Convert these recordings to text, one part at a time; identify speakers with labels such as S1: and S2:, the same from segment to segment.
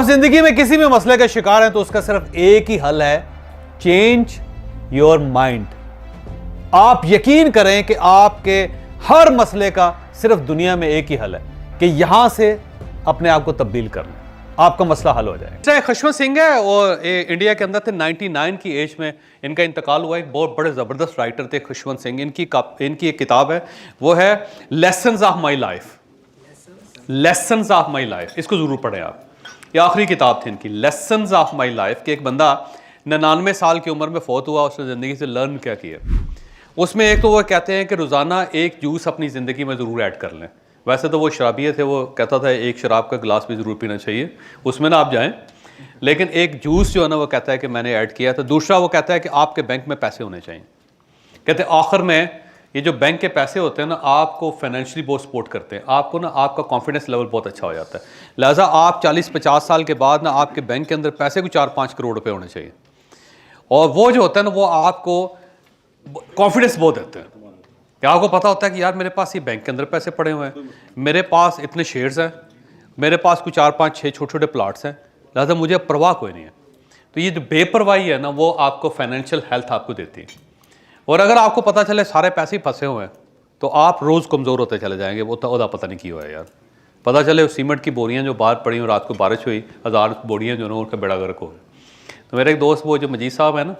S1: जिंदगी में किसी भी मसले का शिकार हैं तो उसका सिर्फ एक ही हल है, चेंज योर माइंड। आप यकीन करें कि आपके हर मसले का सिर्फ दुनिया में एक ही हल है कि यहां से अपने आप को तब्दील कर लें, आपका मसला हल हो जाएगा। खुशवंत सिंह है और इंडिया के अंदर थे, 99 की एज में इनका इंतकाल हुआ। एक बहुत बड़े ज़बरदस्त राइटर थे खुशवंत सिंह। इनकी एक किताब है, वो है lessons of my life. Lessons of my life, इसको ज़रूर पढ़ें आप। ये आखिरी किताब थी इनकी, लेसन्स ऑफ माई लाइफ, कि एक बंदा 99 साल की उम्र में फौत हुआ, उसने ज़िंदगी से लर्न क्या किया। उसमें एक तो वो कहते हैं कि रोज़ाना एक जूस अपनी ज़िंदगी में ज़रूर ऐड कर लें। वैसे तो वो शराबिये थे, वो कहता था एक शराब का गिलास भी ज़रूर पीना चाहिए, उसमें ना आप जाएं, लेकिन एक जूस जो है ना वो कहता है कि मैंने ऐड किया। तो दूसरा वो कहता है कि आपके बैंक में पैसे होने चाहिए। कहते हैं आखिर में ये जो बैंक के पैसे होते हैं ना, आपको फाइनेंशियली बहुत सपोर्ट करते हैं, आपको ना आपका कॉन्फिडेंस लेवल बहुत अच्छा हो जाता है। लिहाजा आप 40-50 साल के बाद ना आपके बैंक के अंदर पैसे को 4-5 करोड़ रुपए होने चाहिए, और वो जो होता है ना वो आपको कॉन्फिडेंस बहुत देते हैं कि आपको पता होता है कि यार मेरे पास ये बैंक के अंदर पैसे पड़े हुए हैं, मेरे पास इतने शेयर्स हैं, मेरे पास कुछ 4-5-6 छोटे छोटे प्लाट्स हैं, लिहाजा मुझे परवाह कोई नहीं है। तो ये जो बेपरवाही है ना वो आपको फाइनेंशियल हेल्थ आपको देती है। और अगर आपको पता चले सारे पैसे फंसे हुए हैं तो आप रोज़ कमज़ोर होते चले जाएंगे। वो तो पता नहीं क्यों है यार। पता चले सीमेंट की बोरियां जो बाहर पड़ी और रात को बारिश हुई, 1000 बोरियां जो ना उनका बेड़ा गर्क हो गया। तो मेरे एक दोस्त वो जो मजीद साहब है ना,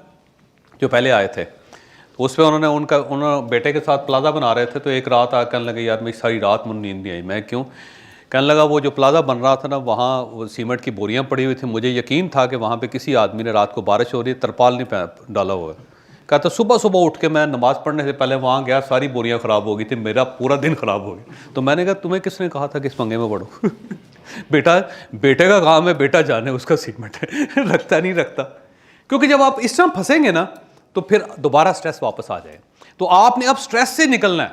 S1: जो पहले आए थे, तो उस पर उन्होंने बेटे के साथ प्लाजा बना रहे थे। तो एक रात आकर कहने लगे यार मेरी सारी रात मुझे नींद नहीं आई। मैं क्यों? कहने लगा वो जो प्लाजा बन रहा था ना वहाँ वो सीमेंट की बोरियां पड़ी हुई थी, मुझे यकीन था कि वहाँ पे किसी आदमी ने रात को बारिश हो रही है तरपाल नहीं डाला हुआ है। कहता सुबह सुबह उठ के मैं नमाज़ पढ़ने से पहले वहाँ गया, सारी बोरियां ख़राब हो गई थी, मेरा पूरा दिन ख़राब हो गया। तो मैंने कहा तुम्हें किसने कहा था कि इस पंगे में पढ़ो? बेटे का काम है, बेटा जाने उसका सीमेंट है रखता नहीं रखता। क्योंकि जब आप इस तरह फंसेंगे ना तो फिर दोबारा स्ट्रेस वापस आ जाए। तो आपने अब स्ट्रेस से निकलना है,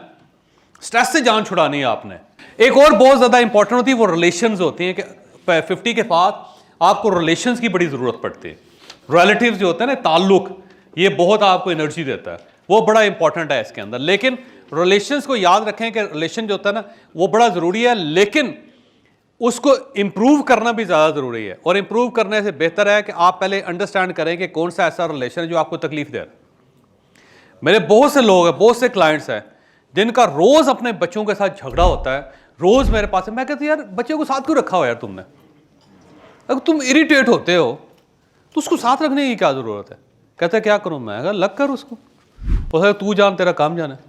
S1: स्ट्रेस से जान छुड़ानी है आपने। एक और बहुत ज़्यादा इंपॉर्टेंट होती है वो रिलेशंस होती हैं कि 50 के बाद आपको रिलेशंस की बड़ी ज़रूरत पड़ती है। रिलेटिव्स जो होते हैं ना, ताल्लुक, ये बहुत आपको एनर्जी देता है, वो बड़ा इंपॉर्टेंट है इसके अंदर। लेकिन रिलेशंस को याद रखें कि रिलेशन जो होता है ना वो बड़ा ज़रूरी है, लेकिन उसको इम्प्रूव करना भी ज़्यादा ज़रूरी है। और इम्प्रूव करने से बेहतर है कि आप पहले अंडरस्टैंड करें कि कौन सा ऐसा रिलेशन है जो आपको तकलीफ दे रहा है। मेरे बहुत से लोग हैं, बहुत से क्लाइंट्स हैं जिनका रोज़ अपने बच्चों के साथ झगड़ा होता है। रोज़ मेरे पास है, मैं कहती यार बच्चे को साथ क्यों रखा हो यार तुमने? अगर तुम इरिटेट होते हो तो उसको साथ रखने की क्या ज़रूरत है? कहते क्या करूँ मैं? अगर लग कर उसको, तो तू जान तेरा काम जाना है।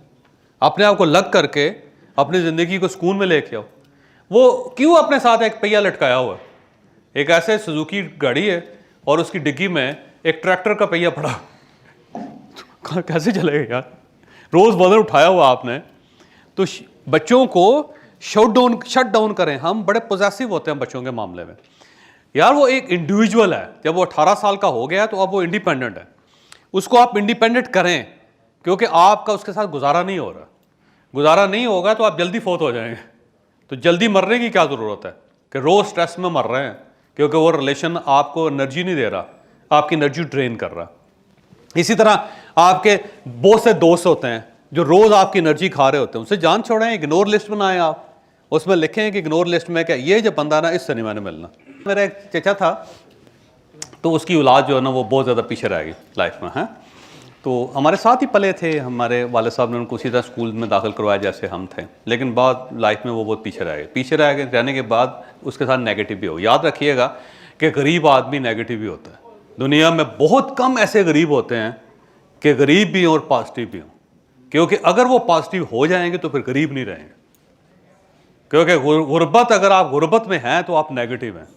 S1: अपने आप को लग करके अपनी ज़िंदगी को सुकून में लेके आओ। वो क्यों अपने साथ एक पहिया लटकाया हुआ है? एक ऐसे सुजुकी गाड़ी है और उसकी डिग्गी में एक ट्रैक्टर का पहिया पड़ा, कैसे चलेगा यार? रोज़ वजन उठाया हुआ आपने। तो बच्चों को शट डाउन करें। हम बड़े पॉजेसिव होते हैं बच्चों के मामले में। यार वो एक इंडिविजुअल है, जब वो 18 साल का हो गया तो अब वो इंडिपेंडेंट है। उसको आप इंडिपेंडेंट करें, क्योंकि आपका उसके साथ गुजारा नहीं हो रहा। गुजारा नहीं होगा तो आप जल्दी फौत हो जाएंगे। तो जल्दी मरने की क्या ज़रूरत है कि रोज़ स्ट्रेस में मर रहे हैं, क्योंकि वो रिलेशन आपको एनर्जी नहीं दे रहा, आपकी एनर्जी ड्रेन कर रहा। इसी तरह आपके बहुत से दोस्त होते हैं जो रोज़ आपकी एनर्जी खा रहे होते हैं, उनसे जान छोड़ें। इग्नोर लिस्ट बनाएं आप, उसमें लिखें कि इग्नोर लिस्ट में क्या ये जो बंदा ना इससे नहीं मैंने मिलना। मेरा एक चचा था, तो उसकी औलाद जो है ना वो बहुत ज़्यादा पीछे रह गई लाइफ में है। तो हमारे साथ ही पले थे, हमारे वालिद साहब ने उनको उसी तरह स्कूल में दाखिल करवाया जैसे हम थे, लेकिन बाद लाइफ में वो बहुत पीछे रह गए। पीछे रह गए रहने के बाद उसके साथ नेगेटिव भी हो। याद रखिएगा कि गरीब आदमी नेगेटिव भी होता है। दुनिया में बहुत कम ऐसे गरीब होते हैं कि गरीब भी हों और पॉजिटिव भी हों, क्योंकि अगर वो पॉजिटिव हो जाएंगे तो फिर गरीब नहीं रहेंगे। क्योंकि गुर्बत, अगर आप गुर्बत में हैं तो आप नेगेटिव हैं,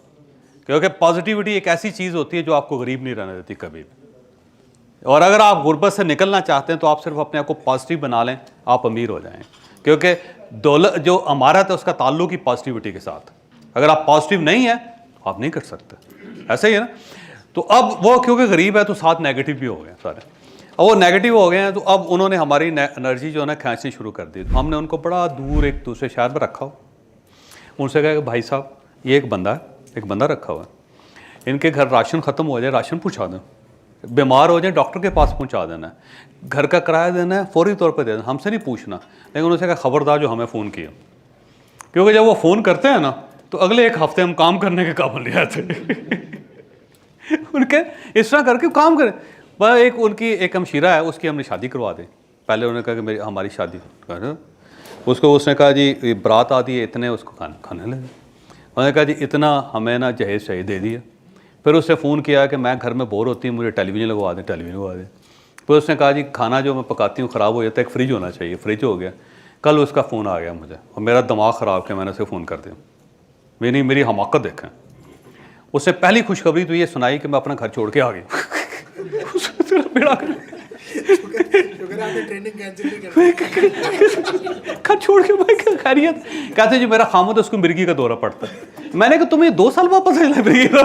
S1: क्योंकि पॉजिटिविटी एक ऐसी चीज़ होती है जो आपको गरीब नहीं रहने देती कभी भी। और अगर आप गुर्बत से निकलना चाहते हैं तो आप सिर्फ अपने आप को पॉजिटिव बना लें, आप अमीर हो जाएं। क्योंकि दौलत जो अमारत है उसका ताल्लुक ही पॉजिटिविटी के साथ। अगर आप पॉजिटिव नहीं है तो आप नहीं कर सकते, ऐसे ही है ना। तो अब वो क्योंकि गरीब है तो साथ नेगेटिव भी हो गए सारे। अब वो नेगेटिव हो गए हैं तो अब उन्होंने हमारी एनर्जी जो है ना खींचनी शुरू कर दी। तो हमने उनको बड़ा दूर एक दूसरे शहर में रखा हो। उनसे कहा कि भाई साहब ये एक बंदा रखा हुआ है, इनके घर राशन ख़त्म हो जाए राशन पहुँचा दें, बीमार हो जाए डॉक्टर के पास पहुंचा देना है, घर का किराया देना है फौरी तौर पे देना, हमसे नहीं पूछना। लेकिन उन्होंने कहा खबरदार जो हमें फ़ोन किया, क्योंकि जब वो फ़ोन करते हैं ना तो अगले एक हफ्ते हम काम करने के काबिल नहीं आते। उनके इस तरह करके काम करें। वह एक उनकी एक हमशीरा है, उसकी हमने शादी करवा दी। पहले उन्होंने कहा कि मेरी हमारी शादी, उसको उसने कहा जी बारात आती है इतने, उसको खाने लगे। उन्होंने कहा जी इतना हमें ना जहेज़ चाहिए, दे दिया। फिर उसने फ़ोन किया कि मैं घर में बोर होती हूँ, मुझे टेलीविज़न लगवा दें, टेलीविज़न लगवा दें। फिर उसने कहा जी खाना जो मैं पकाती हूँ ख़राब हो जाता है, एक फ्रिज होना चाहिए, फ्रिज हो गया। कल उसका फ़ोन आ गया मुझे और मेरा दिमाग ख़राब किया, मैंने उसे फ़ोन कर दिया। मेरी हमाकत देखें। उसने पहली खुशखबरी तो ये सुनाई कि मैं अपना घर छोड़ के आ गई। घर छोड़ के मैं क्या खैरियत? कहते जी मेरा खामद उसको मिर्गी का दौरा पड़ता है। मैंने कहा तुम्हें 2 साल वापस आए मिर्गी का।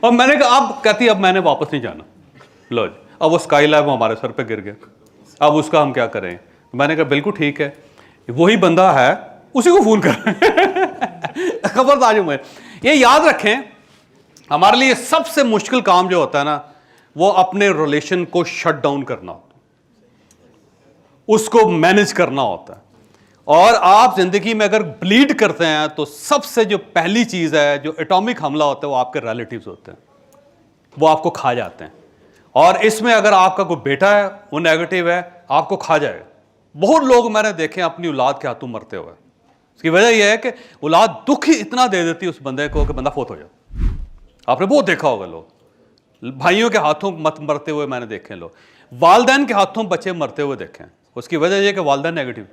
S1: और मैंने कहा अब कहती अब मैंने वापस नहीं जाना। लो जी, अब वो स्काई लैब हमारे सर पे गिर गया, अब उसका हम क्या करें? मैंने कहा बिल्कुल ठीक है, वही बंदा है, उसी को फोन कर। खबरदार जो मैं ये याद रखें, हमारे लिए सबसे मुश्किल काम जो होता है ना, वो अपने रिलेशन को शट डाउन करना होता है, उसको मैनेज करना होता है। और आप जिंदगी में अगर ब्लीड करते हैं तो सबसे जो पहली चीज है, जो एटॉमिक हमला होता है, वो आपके रिलेटिव्स होते हैं, वो आपको खा जाते हैं। और इसमें अगर आपका कोई बेटा है वो नेगेटिव है, आपको खा जाएगा। बहुत लोग मैंने देखे अपनी औलाद के हाथों मरते हुए। इसकी वजह यह है कि औलाद दुख ही इतना दे देती है उस बंदे को कि बंदा फोत हो जाए। आपने बहुत देखा होगा, लोग भाइयों के हाथों मत मरते हुए मैंने देखे, लोग वालदैन के हाथों बच्चे मरते हुए देखे। उसकी वजह यह कि वालदैन नेगेटिव,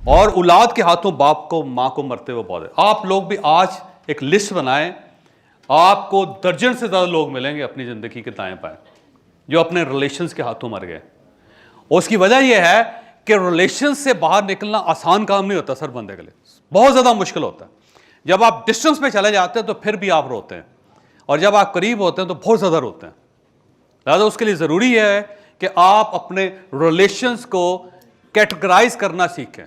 S1: और औलाद के हाथों बाप को माँ को मरते हुए बहुत है। आप लोग भी आज एक लिस्ट बनाएं, आपको दर्जन से ज़्यादा लोग मिलेंगे अपनी ज़िंदगी के दाएं बाएं जो अपने रिलेशंस के हाथों मर गए। उसकी वजह यह है कि रिलेशन से बाहर निकलना आसान काम नहीं होता सर, बंदे के लिए बहुत ज़्यादा मुश्किल होता है। जब आप डिस्टेंस पे चले जाते हैं तो फिर भी आप रोते हैं, और जब आप करीब होते हैं तो बहुत ज़्यादा रोते हैं। लिहाजा उसके लिए ज़रूरी है कि आप अपने रिलेशंस को कैटेगराइज करना सीखें,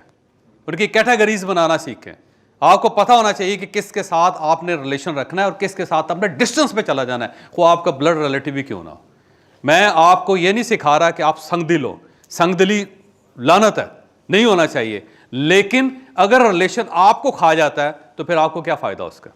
S1: उनकी कैटेगरीज बनाना सीखें। आपको पता होना चाहिए कि किसके साथ आपने रिलेशन रखना है और किसके साथ आपने डिस्टेंस पे चला जाना है, वो आपका ब्लड रिलेटिव ही क्यों ना हो। मैं आपको ये नहीं सिखा रहा कि आप संगदिल हो, संगदिली लानत है, नहीं होना चाहिए। लेकिन अगर रिलेशन आपको खा जाता है तो फिर आपको क्या फ़ायदा उसका।